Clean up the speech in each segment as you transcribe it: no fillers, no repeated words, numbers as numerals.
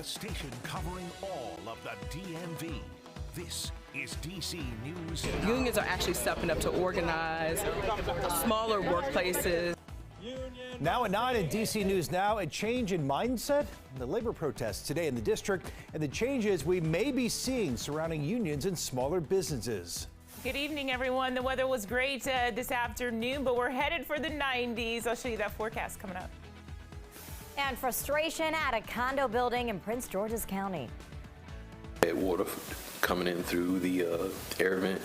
The station covering all of the DMV. This is DC News. Unions are actually stepping up to organize smaller workplaces. Now at 9 at DC News Now, a change in mindset? The labor protests today in the district and the changes we may be seeing surrounding unions and smaller businesses. Good evening, everyone. The weather was great this afternoon, but we're headed for the 90s. I'll show you that forecast coming up. And frustration at a condo building in Prince George's County. Water coming in through the air vent,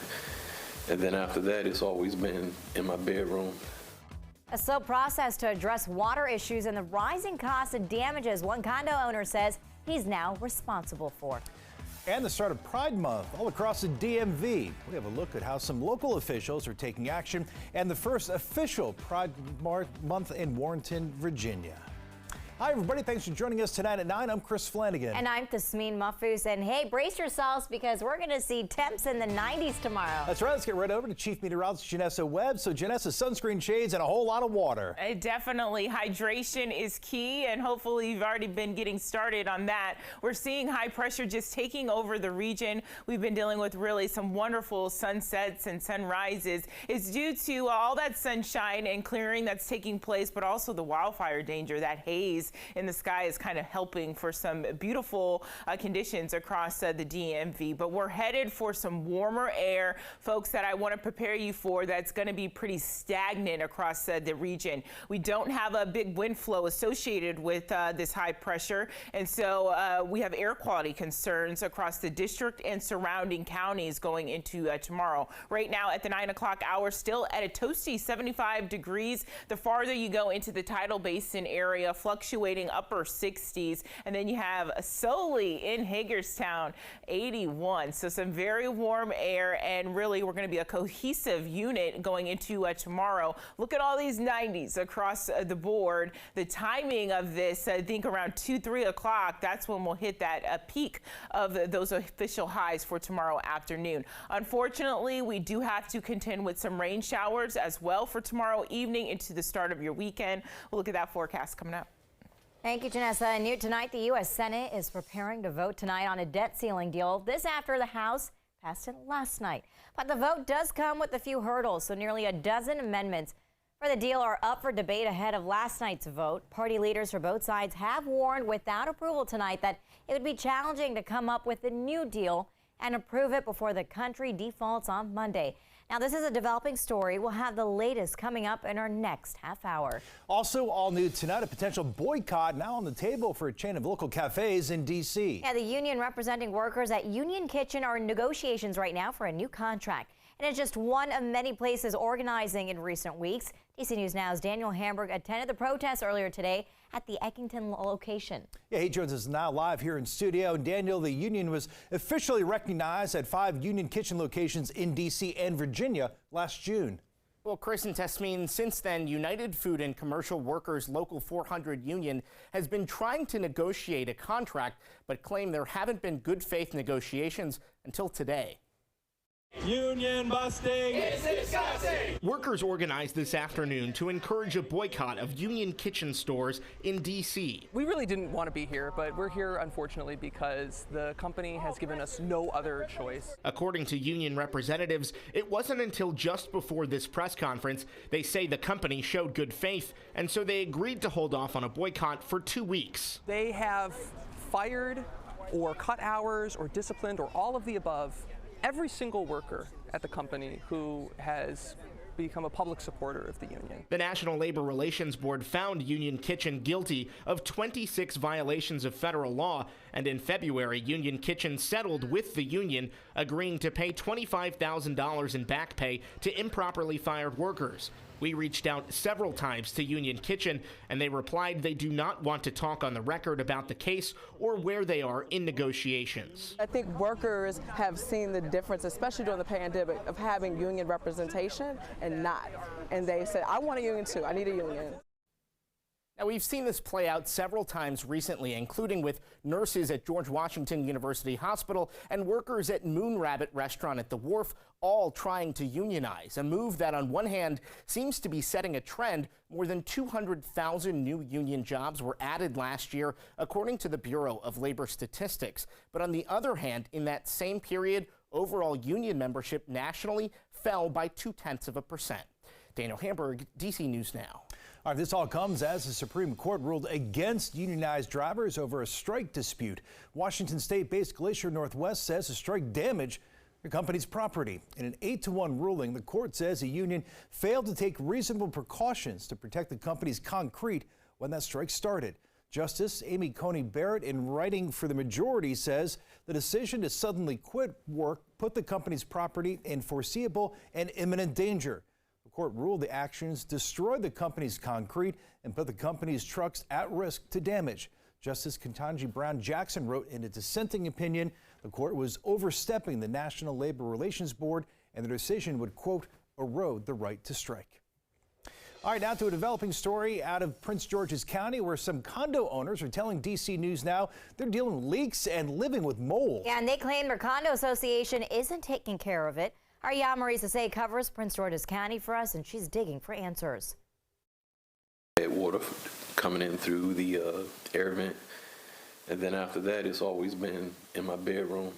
and then after that, it's always been in my bedroom. A slow process to address water issues and the rising costs and damages one condo owner says he's now responsible for. And the start of Pride Month all across the DMV. We have a look at how some local officials are taking action and the first official Pride Month in Warrenton, Virginia. Hi, everybody. Thanks for joining us tonight at 9. I'm Chris Flanagan. And I'm Tasmeen Mahfouz. And hey, brace yourselves because we're going to see temps in the 90s tomorrow. That's right. Let's get right over to Chief Meteorologist Janessa Webb. So, Janessa, sunscreen, shades, and a whole lot of water. Definitely. Hydration is key, and hopefully you've already been getting started on that. We're seeing high pressure just taking over the region. We've been dealing with really some wonderful sunsets and sunrises. It's due to all that sunshine and clearing that's taking place, but also the wildfire danger, that haze in the sky is kind of helping for some beautiful conditions across the DMV. But we're headed for some warmer air, folks, that I want to prepare you for. That's going to be pretty stagnant across the region. We don't have a big wind flow associated with this high pressure, and so we have air quality concerns across the district and surrounding counties going into tomorrow. Right now at the 9 o'clock hour, still at a toasty 75 degrees. The farther you go into the tidal basin area, fluctuating upper 60s, and then you have Soli in Hagerstown 81. So some very warm air, and really we're going to be a cohesive unit going into tomorrow. Look at all these 90s across the board. The timing of this, I think around 2-3 o'clock, that's when we'll hit that peak of those official highs for tomorrow afternoon. Unfortunately, we do have to contend with some rain showers as well for tomorrow evening into the start of your weekend. We'll look at that forecast coming up. Thank you, Janessa. New tonight, the U.S. Senate is preparing to vote tonight on a debt ceiling deal. This after the House passed it last night. But the vote does come with a few hurdles, so nearly a dozen amendments for the deal are up for debate ahead of last night's vote. Party leaders for both sides have warned without approval tonight that it would be challenging to come up with a new deal and approve it before the country defaults on Monday. Now, this is a developing story. We'll have the latest coming up in our next half hour. Also, all new tonight, a potential boycott now on the table for a chain of local cafes in D.C. Yeah, the union representing workers at Union Kitchen are in negotiations right now for a new contract. And it's just one of many places organizing in recent weeks. DC News Now's Daniel Hamburg attended the protest earlier today at the Eckington location. Yeah, he joins us now live here in studio. And Daniel, the union was officially recognized at 5 Union Kitchen locations in D.C. and Virginia last June. Well, Chris and Tasmeen, since then, United Food and Commercial Workers Local 400 Union has been trying to negotiate a contract, but claim there haven't been good faith negotiations until today. Union busting is disgusting. Workers organized this afternoon to encourage a boycott of Union Kitchen stores in D.C. We really didn't want to be here, but we're here, unfortunately, because the company has given us no other choice. According to union representatives, it wasn't until just before this press conference they say the company showed good faith, and so they agreed to hold off on a boycott for 2 weeks. They have fired or cut hours or disciplined or all of the above every single worker at the company who has become a public supporter of the union. The National Labor Relations Board found Union Kitchen guilty of 26 violations of federal law, and in February, Union Kitchen settled with the union, agreeing to pay $25,000 in back pay to improperly fired workers. We reached out several times to Union Kitchen, and they replied they do not want to talk on the record about the case or where they are in negotiations. I think workers have seen the difference, especially during the pandemic, of having union representation and not. And they said, I want a union too, I need a union. Now, we've seen this play out several times recently, including with nurses at George Washington University Hospital and workers at Moon Rabbit Restaurant at the Wharf, all trying to unionize, a move that on one hand seems to be setting a trend. More than 200,000 new union jobs were added last year, according to the Bureau of Labor Statistics. But on the other hand, in that same period, overall union membership nationally fell by 0.2%. Daniel Hamburg, DC News Now. All right, this all comes as the Supreme Court ruled against unionized drivers over a strike dispute. Washington State-based Glacier Northwest says the strike damaged the company's property. In an 8-1 ruling, the court says the union failed to take reasonable precautions to protect the company's concrete when that strike started. Justice Amy Coney Barrett, in writing for the majority, says the decision to suddenly quit work put the company's property in foreseeable and imminent danger. The court ruled the actions destroyed the company's concrete and put the company's trucks at risk to damage. Justice Ketanji Brown Jackson wrote in a dissenting opinion the court was overstepping the National Labor Relations Board and the decision would, quote, erode the right to strike. All right, now to a developing story out of Prince George's County where some condo owners are telling DC News Now they're dealing with leaks and living with mold. Yeah, and they claim their condo association isn't taking care of it. Our Marisa Say covers Prince George's County for us, and she's digging for answers. Water coming in through the air vent, and then after that, it's always been in my bedroom.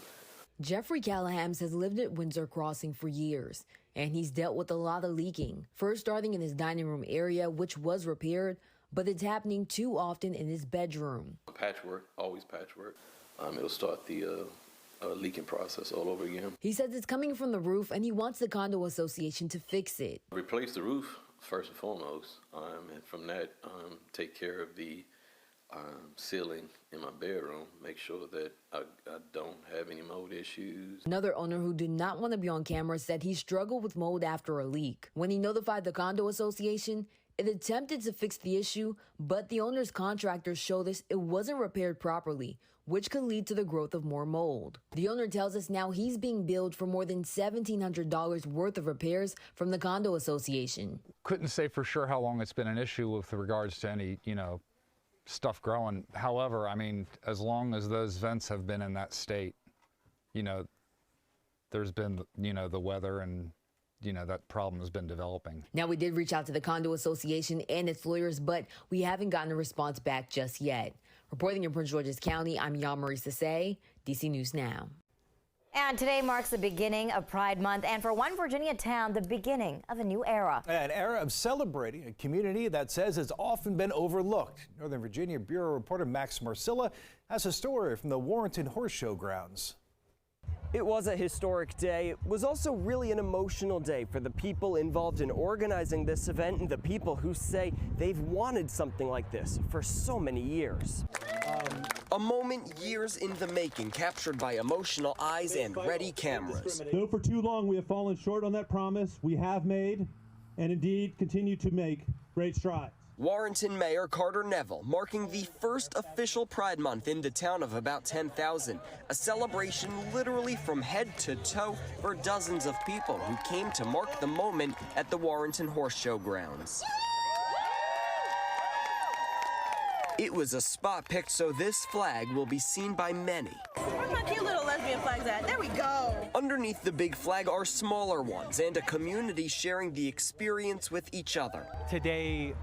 Jeffrey Callahams has lived at Windsor Crossing for years, and he's dealt with a lot of leaking. First starting in his dining room area, which was repaired, but it's happening too often in his bedroom. Patchwork, always patchwork. It'll start the leaking process all over again. He says it's coming from the roof and he wants the condo association to fix it. Replace the roof first and foremost, and from that take care of the ceiling in my bedroom, make sure that I don't have any mold issues. Another owner who did not want to be on camera said he struggled with mold after a leak. When he notified the condo association, it attempted to fix the issue, but the owner's contractors showed us it wasn't repaired properly, which could lead to the growth of more mold. The owner tells us now he's being billed for more than $1,700 worth of repairs from the condo association. Couldn't say for sure how long it's been an issue with regards to any, stuff growing. However, I mean, as long as those vents have been in that state, there's been, the weather and that problem has been developing. Now, we did reach out to the condo association and its lawyers, but we haven't gotten a response back just yet. Reporting in Prince George's County, I'm Marisa Say, DC News Now. And today marks the beginning of Pride Month, and for one Virginia town, the beginning of a new era. An era of celebrating a community that says has often been overlooked. Northern Virginia Bureau reporter Max Marcilla has a story from the Warrenton Horse Show grounds. It was a historic day. It was also really an emotional day for the people involved in organizing this event and the people who say they've wanted something like this for so many years. A moment years in the making, captured by emotional eyes and ready cameras. Though for too long we have fallen short on that promise, we have made and indeed continue to make great strides. Warrenton Mayor Carter Neville marking the first official Pride Month in the town of about 10,000. A celebration literally from head to toe for dozens of people who came to mark the moment at the Warrenton Horse Show grounds. It was a spot picked so this flag will be seen by many. Where's my cute little lesbian flags at? There we go. Underneath the big flag are smaller ones and a community sharing the experience with each other. Today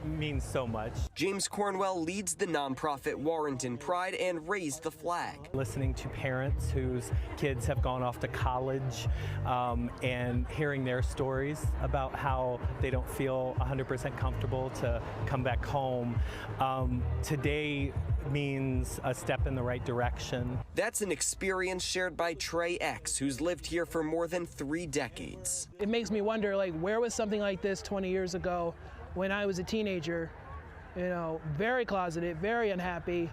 means so much. James Cornwell leads the nonprofit Warrenton Pride and raised the flag. Listening to parents whose kids have gone off to college and hearing their stories about how they don't feel 100% comfortable to come back home. Today means a step in the right direction. That's an experience shared by Trey X, who's lived here for more than 3 decades. It makes me wonder, where was something like this 20 years ago? When I was a teenager, very closeted, very unhappy.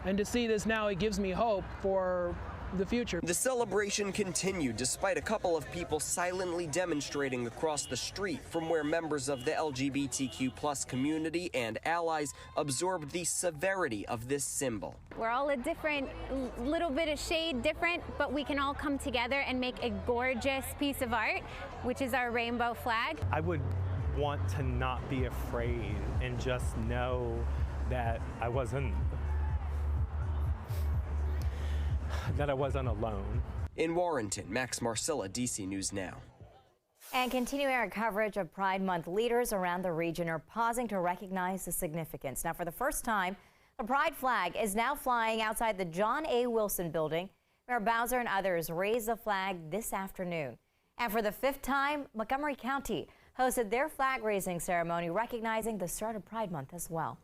And to see this now, it gives me hope for the future. The celebration continued despite a couple of people silently demonstrating across the street from where members of the LGBTQ+ community and allies absorbed the severity of this symbol. We're all a different, little bit of shade different, but we can all come together and make a gorgeous piece of art, which is our rainbow flag. I would want to not be afraid and just know that I wasn't alone. In Warrenton, Max Marcilla, DC News Now. And continuing our coverage of Pride Month, leaders around the region are pausing to recognize the significance. Now, for the first time, the Pride flag is now flying outside the John A. Wilson building. Mayor Bowser and others raised the flag this afternoon. And for the 5th time, Montgomery County hosted their flag raising ceremony, recognizing the start of Pride Month as well.